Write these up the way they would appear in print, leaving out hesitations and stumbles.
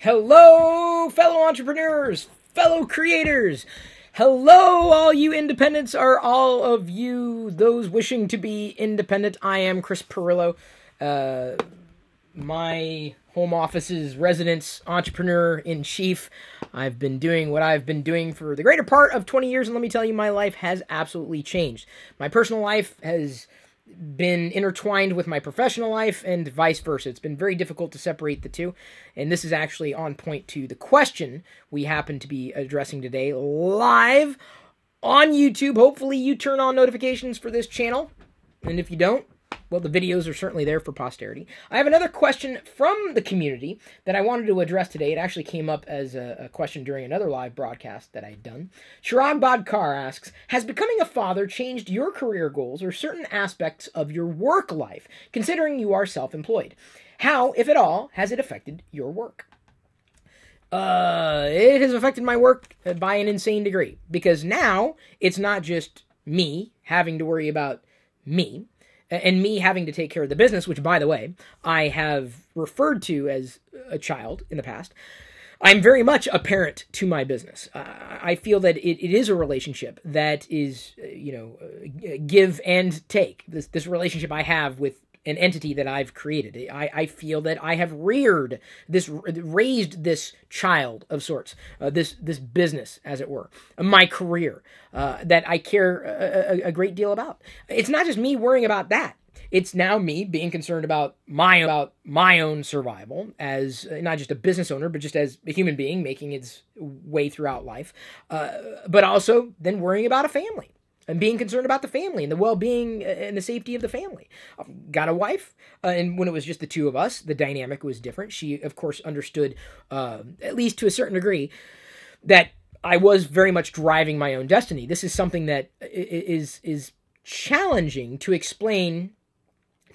Hello, fellow entrepreneurs, fellow creators. Hello, all you independents, are all of you those wishing to be independent. I am Chris Perillo, my home office's residence entrepreneur-in-chief. I've been doing what I've been doing for the greater part of 20 years, and let me tell you, my life has absolutely changed. My personal life has been intertwined with my professional life and vice versa. It's been very difficult to separate the two, and this is actually on point to the question we happen to be addressing today live on YouTube. Hopefully you turn on notifications for this channel, and if you don't, well, the videos are certainly there for posterity. I have another question from the community that I wanted to address today. It actually came up as a question during another live broadcast that I had done. Chirag Badkar asks, has becoming a father changed your career goals or certain aspects of your work life, considering you are self-employed? How, if at all, has it affected your work? It has affected my work by an insane degree, because now it's not just me having to worry about me, and me having to take care of the business, which, by the way, I have referred to as a child in the past. I'm very much a parent to my business. I feel that it is a relationship that is, give and take. This relationship I have with an entity that I've created. I feel that I have raised this child of sorts, this business, as it were, my career, that I care a great deal about. It's not just me worrying about that. It's now me being concerned about my own survival as not just a business owner, but just as a human being making its way throughout life, but also then worrying about a family. And being concerned about the family and the well-being and the safety of the family. I've got a wife, and when it was just the two of us, the dynamic was different. She, of course, understood, at least to a certain degree, that I was very much driving my own destiny. This is something that is challenging to explain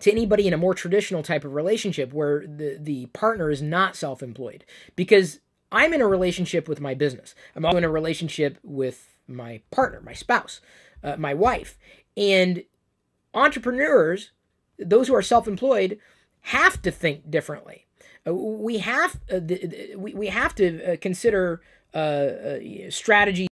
to anybody in a more traditional type of relationship where the partner is not self-employed. Because I'm in a relationship with my business. I'm also in a relationship with my partner, my spouse. My wife. And entrepreneurs, those who are self-employed, have to think differently. We have to consider strategy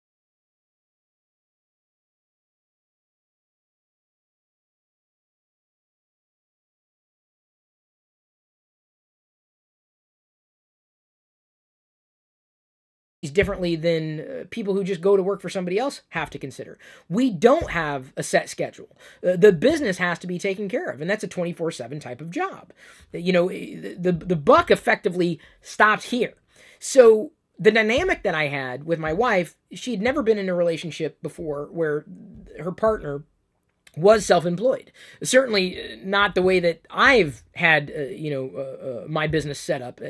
differently than people who just go to work for somebody else have to consider. We don't have a set schedule. The business has to be taken care of, and that's a 24/7 type of job. The buck effectively stops here. So the dynamic that I had with my wife, she'd never been in a relationship before where her partner was self-employed. Certainly not the way that I've had, my business set up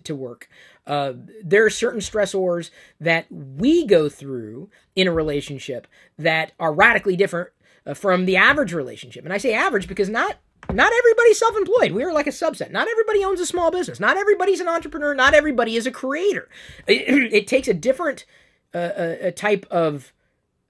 to work. There are certain stressors that we go through in a relationship that are radically different from the average relationship. And I say average because not everybody's self-employed. We are like a subset. Not everybody owns a small business. Not everybody's an entrepreneur. Not everybody is a creator. It takes a different a type of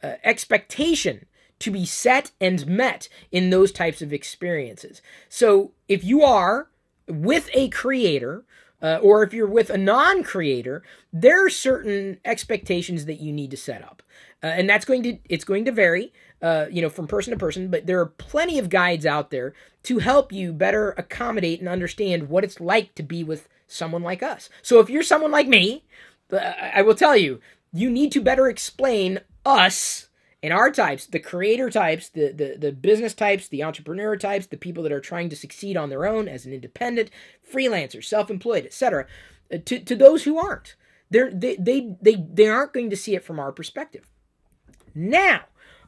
expectation to be set and met in those types of experiences. So if you are with a creator, or if you're with a non-creator, there are certain expectations that you need to set up. And it's going to vary, from person to person, but there are plenty of guides out there to help you better accommodate and understand what it's like to be with someone like us. So if you're someone like me, I will tell you, you need to better explain us and our types, the creator types, the business types, the entrepreneur types, the people that are trying to succeed on their own as an independent, freelancer, self-employed, etc., to those who aren't. They aren't going to see it from our perspective. Now,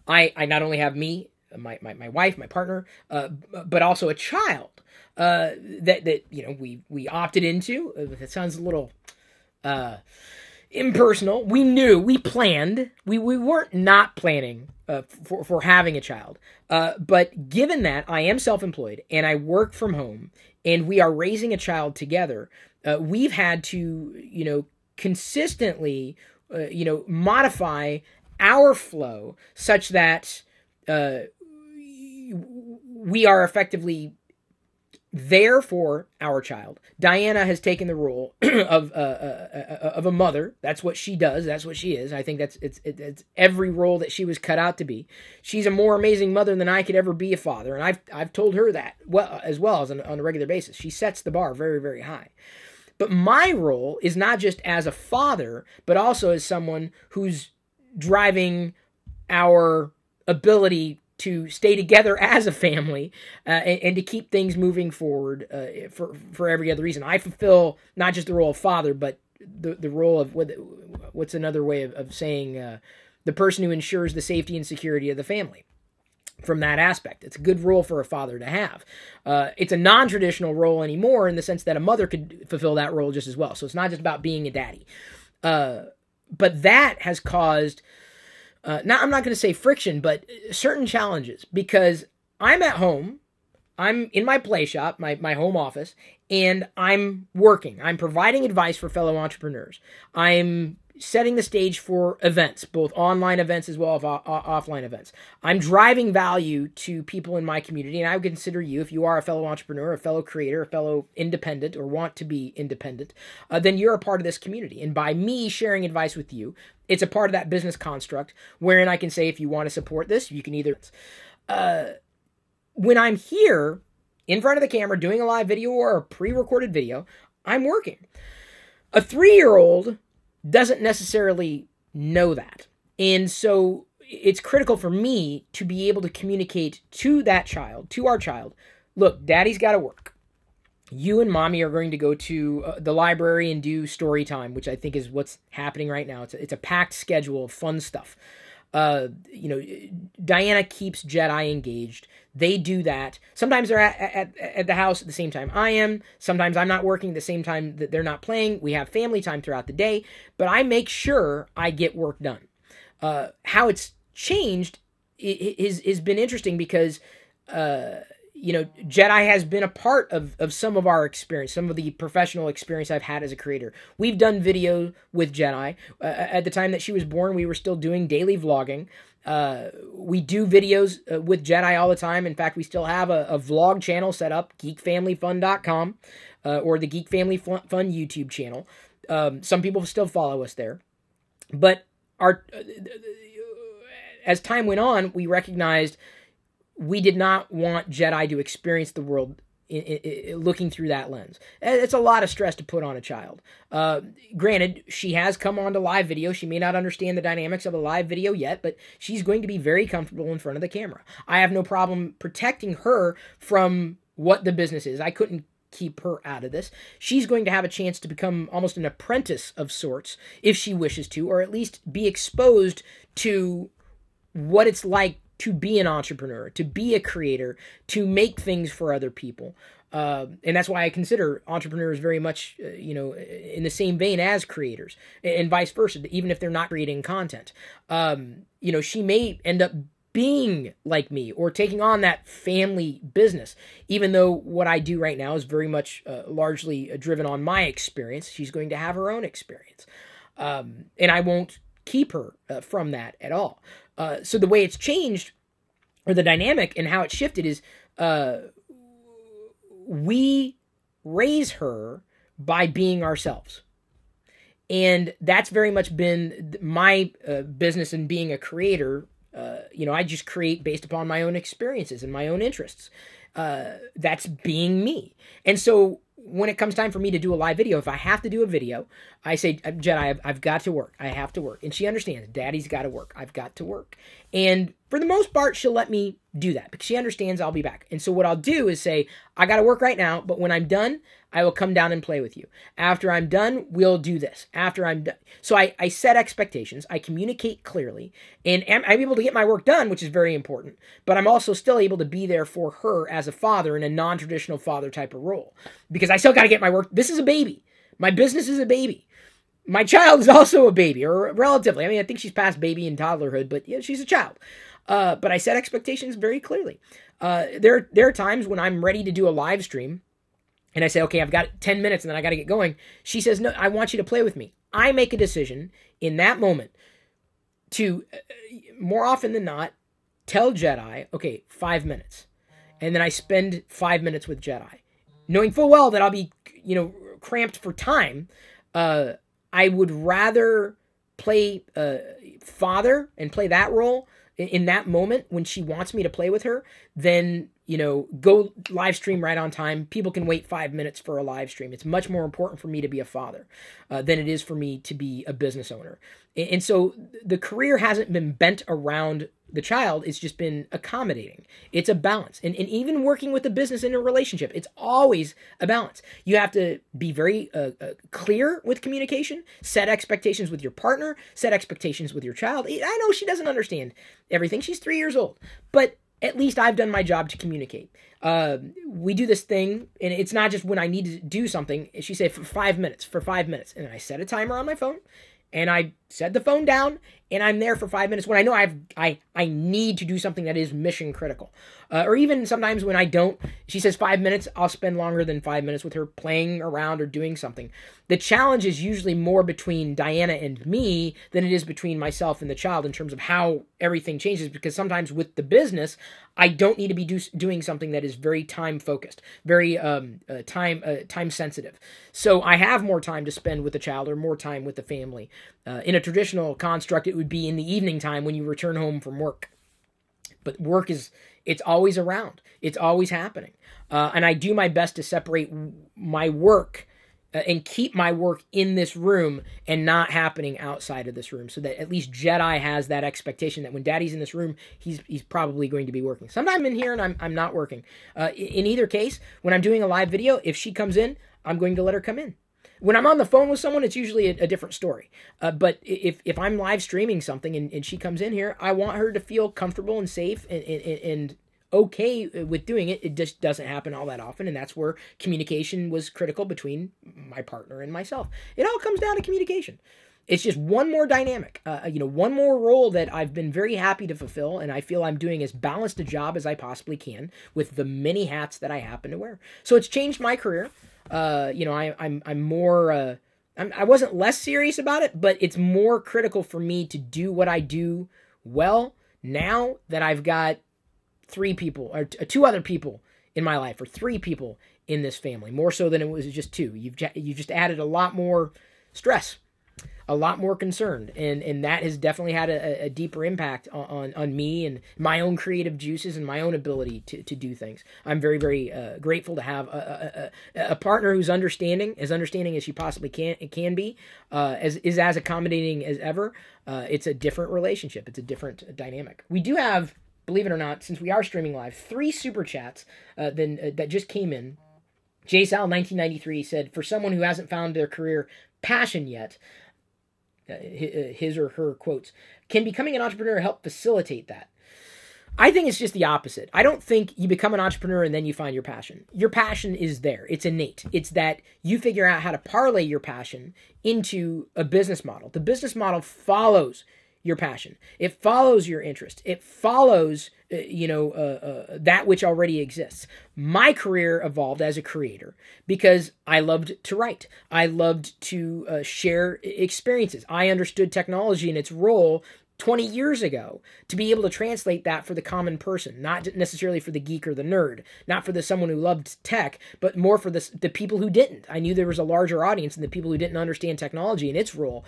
I not only have me, my wife, my partner, but also a child that we opted into. That sounds a little impersonal. We planned. We weren't not planning for having a child. But given that I am self-employed and I work from home and we are raising a child together, we've had to, consistently, modify our flow such that we are effectively there for our child. Diana has taken the role of a mother. That's what she does. That's what she is. I think it's every role that she was cut out to be. She's a more amazing mother than I could ever be a father, and I've told her that as on a regular basis. She sets the bar very, very high. But my role is not just as a father, but also as someone who's driving our ability to stay together as a family, and to keep things moving forward, for every other reason. I fulfill not just the role of father, but the role of what's another way of saying the person who ensures the safety and security of the family. From that aspect, it's a good role for a father to have. It's a non-traditional role anymore in the sense that a mother could fulfill that role just as well. So it's not just about being a daddy, but that has caused. Now, I'm not going to say friction, but certain challenges, because I'm at home, I'm in my play shop, my home office, and I'm working. I'm providing advice for fellow entrepreneurs. I'm setting the stage for events, both online events as well as offline events. I'm driving value to people in my community, and I would consider you, if you are a fellow entrepreneur, a fellow creator, a fellow independent, or want to be independent, then you're a part of this community. And by me sharing advice with you, it's a part of that business construct wherein I can say, if you want to support this, you can either... when I'm here in front of the camera doing a live video or a pre-recorded video, I'm working. A 3-year-old doesn't necessarily know that. And so it's critical for me to be able to communicate to that child, to our child, look, daddy's got to work. You and mommy are going to go to the library and do story time, which I think is what's happening right now. It's a packed schedule of fun stuff. Diana keeps Jedi engaged. They do that. Sometimes they're at the house at the same time I am. Sometimes I'm not working at the same time that they're not playing. We have family time throughout the day, but I make sure I get work done. How it's changed has been interesting because, Jedi has been a part of some of our experience, some of the professional experience I've had as a creator. We've done video with Jedi. At the time that she was born, we were still doing daily vlogging. We do videos with Jedi all the time. In fact, we still have a vlog channel set up, geekfamilyfun.com, or the Geek Family Fun YouTube channel. Some people still follow us there. But as time went on, we recognized we did not want Jedi to experience the world looking through that lens. It's a lot of stress to put on a child. Granted, she has come on to live video. She may not understand the dynamics of a live video yet, but she's going to be very comfortable in front of the camera. I have no problem protecting her from what the business is. I couldn't keep her out of this. She's going to have a chance to become almost an apprentice of sorts if she wishes to, or at least be exposed to what it's like to be an entrepreneur, to be a creator, to make things for other people. And that's why I consider entrepreneurs very much, in the same vein as creators, and vice versa, even if they're not creating content. She may end up being like me or taking on that family business, even though what I do right now is very much largely driven on my experience. She's going to have her own experience. And I won't keep her from that at all. So the way it's changed, or the dynamic and how it's shifted, is we raise her by being ourselves. And that's very much been my business in being a creator. I just create based upon my own experiences and my own interests. That's being me. And so when it comes time for me to do a live video, if I have to do a video, I say, Jedi, I've got to work. I have to work. And she understands, Daddy's got to work. I've got to work. And for the most part, she'll let me do that because she understands I'll be back. And so what I'll do is say, I got to work right now, but when I'm done, I will come down and play with you. After I'm done, we'll do this. After I'm done. So I set expectations. I communicate clearly. And I'm able to get my work done, which is very important. But I'm also still able to be there for her as a father in a non-traditional father type of role. Because I still got to get my work. This is a baby. My business is a baby. My child is also a baby, or relatively. I mean, I think she's past baby and toddlerhood, but yeah, she's a child. But I set expectations very clearly. There are times when I'm ready to do a live stream, and I say, okay, I've got 10 minutes, and then I got to get going. She says, no, I want you to play with me. I make a decision in that moment to, more often than not, tell Jedi, okay, 5 minutes. And then I spend 5 minutes with Jedi. knowing full well that I'll be, cramped for time, I would rather play father and play that role in that moment when she wants me to play with her than, go live stream right on time. People can wait 5 minutes for a live stream. It's much more important for me to be a father than it is for me to be a business owner. And so the career hasn't been bent around the child. It's just been accommodating. It's a balance. And even working with a business in a relationship, it's always a balance. You have to be very clear with communication, set expectations with your partner, set expectations with your child. I know she doesn't understand everything. She's 3 years old, but at least I've done my job to communicate. We do this thing, and it's not just when I need to do something. She said for 5 minutes, and I set a timer on my phone, and I set the phone down, and I'm there for 5 minutes when I know I need to do something that is mission critical. Or even sometimes when I don't, she says 5 minutes, I'll spend longer than 5 minutes with her playing around or doing something. The challenge is usually more between Diana and me than it is between myself and the child in terms of how everything changes, because sometimes with the business, I don't need to be doing something that is very time focused, very time sensitive. So I have more time to spend with the child or more time with the family. In a traditional construct, it would be in the evening time when you return home from work. But work it's always around. It's always happening. And I do my best to separate my work and keep my work in this room and not happening outside of this room, so that at least Jedi has that expectation that when Daddy's in this room, he's probably going to be working. Sometimes I'm in here and I'm not working. In either case, when I'm doing a live video, if she comes in, I'm going to let her come in. When I'm on the phone with someone, it's usually a different story. But if I'm live streaming something and she comes in here, I want her to feel comfortable and safe and okay with doing it. It just doesn't happen all that often, and that's where communication was critical between my partner and myself. It all comes down to communication. It's just one more dynamic, one more role that I've been very happy to fulfill, and I feel I'm doing as balanced a job as I possibly can with the many hats that I happen to wear. So it's changed my career. I'm more. I wasn't less serious about it, but it's more critical for me to do what I do well now that I've got 3 people or 2 other people in my life, or 3 people in this family, more so than it was just 2. You just added a lot more stress, a lot more concern, and that has definitely had a deeper impact on me and my own creative juices and my own ability to do things. I'm very, very grateful to have a partner who's understanding as she possibly can be, as accommodating as ever. It's a different relationship. It's a different dynamic. We do have, believe it or not, since we are streaming live, 3 super chats that just came in. JSal 1993 said, for someone who hasn't found their career passion yet, his or her quotes, can becoming an entrepreneur help facilitate that? I think it's just the opposite. I don't think you become an entrepreneur and then you find your passion. Your passion is there. It's innate. It's that you figure out how to parlay your passion into a business model. The business model follows your passion. It follows your interest. It follows, that which already exists. My career evolved as a creator because I loved to write. I loved to share experiences. I understood technology and its role 20 years ago to be able to translate that for the common person, not necessarily for the geek or the nerd, not for the someone who loved tech, but more for the people who didn't. I knew there was a larger audience than the people who didn't understand technology and its role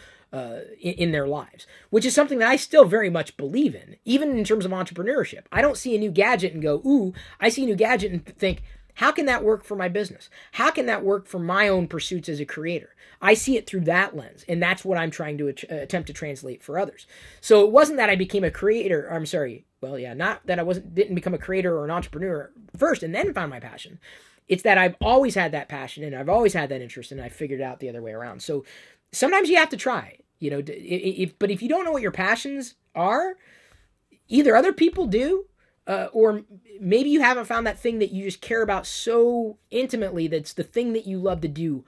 in their lives, which is something that I still very much believe in, even in terms of entrepreneurship. I don't see a new gadget and go, ooh, I see a new gadget and think, how can that work for my business? How can that work for my own pursuits as a creator? I see it through that lens, and that's what I'm trying to attempt to translate for others. So it wasn't that I became a creator. Not that I didn't become a creator or an entrepreneur first and then found my passion. It's that I've always had that passion and I've always had that interest, and I figured it out the other way around. So sometimes you have to try, but if you don't know what your passions are, either other people do, or maybe you haven't found that thing that you just care about so intimately that's the thing that you love to do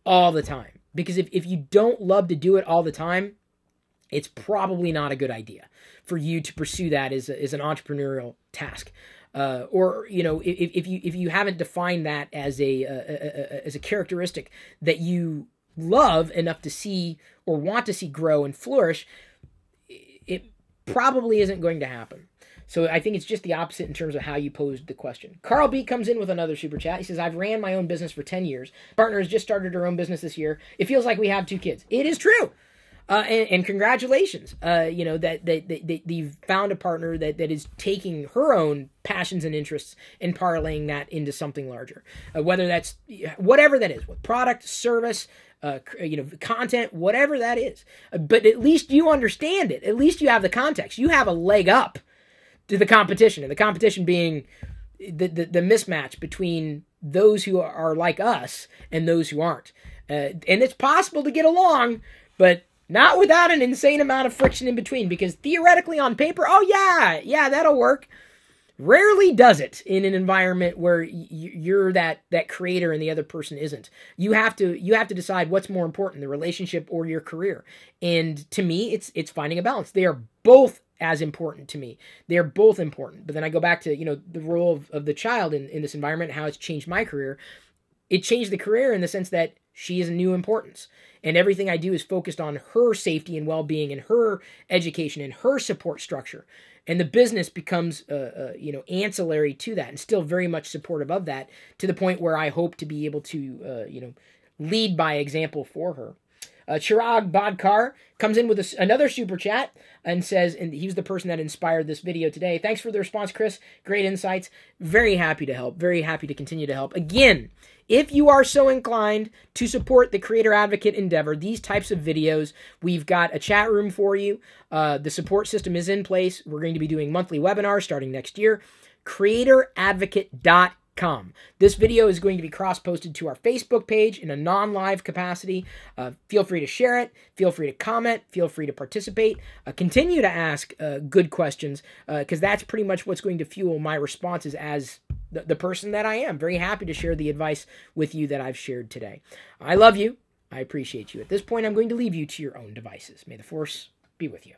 all the time. Because if you don't love to do it all the time, it's probably not a good idea for you to pursue that as an entrepreneurial task. If you haven't defined that as a characteristic that you love enough to see or want to see grow and flourish, it probably isn't going to happen. So I think it's just the opposite in terms of how you posed the question. Carl B comes in with another super chat. He says, I've ran my own business for 10 years. Partner has just started her own business this year. It feels like we have 2 kids. It is true. And congratulations, that you've found a partner that is taking her own passions and interests and parlaying that into something larger. Whether that's whatever that is, what product, service, content, whatever that is. But at least you understand it. At least you have the context. You have a leg up to the competition, and the competition being the mismatch between those who are like us and those who aren't. And it's possible to get along, but not without an insane amount of friction in between, because theoretically on paper, oh yeah, that'll work. Rarely does it in an environment where you're that creator and the other person isn't. You have to decide what's more important, the relationship or your career. And to me, it's finding a balance. They are both as important to me. They're both important. But then I go back to, the role of the child in this environment, how it's changed my career. It changed the career in the sense that she is a new importance. And everything I do is focused on her safety and well-being and her education and her support structure. And the business becomes, ancillary to that and still very much supportive of that, to the point where I hope to be able to, lead by example for her. Chirag Badkar comes in with another super chat and says, and he was the person that inspired this video today. Thanks for the response, Chris. Great insights. Very happy to help. Very happy to continue to help. Again, if you are so inclined to support the Creator Advocate endeavor, these types of videos, we've got a chat room for you. The support system is in place. We're going to be doing monthly webinars starting next year. CreatorAdvocate.com. This video is going to be cross-posted to our Facebook page in a non-live capacity. Feel free to share it. Feel free to comment. Feel free to participate. Continue to ask good questions, because that's pretty much what's going to fuel my responses as the person that I am. Very happy to share the advice with you that I've shared today. I love you. I appreciate you. At this point, I'm going to leave you to your own devices. May the Force be with you.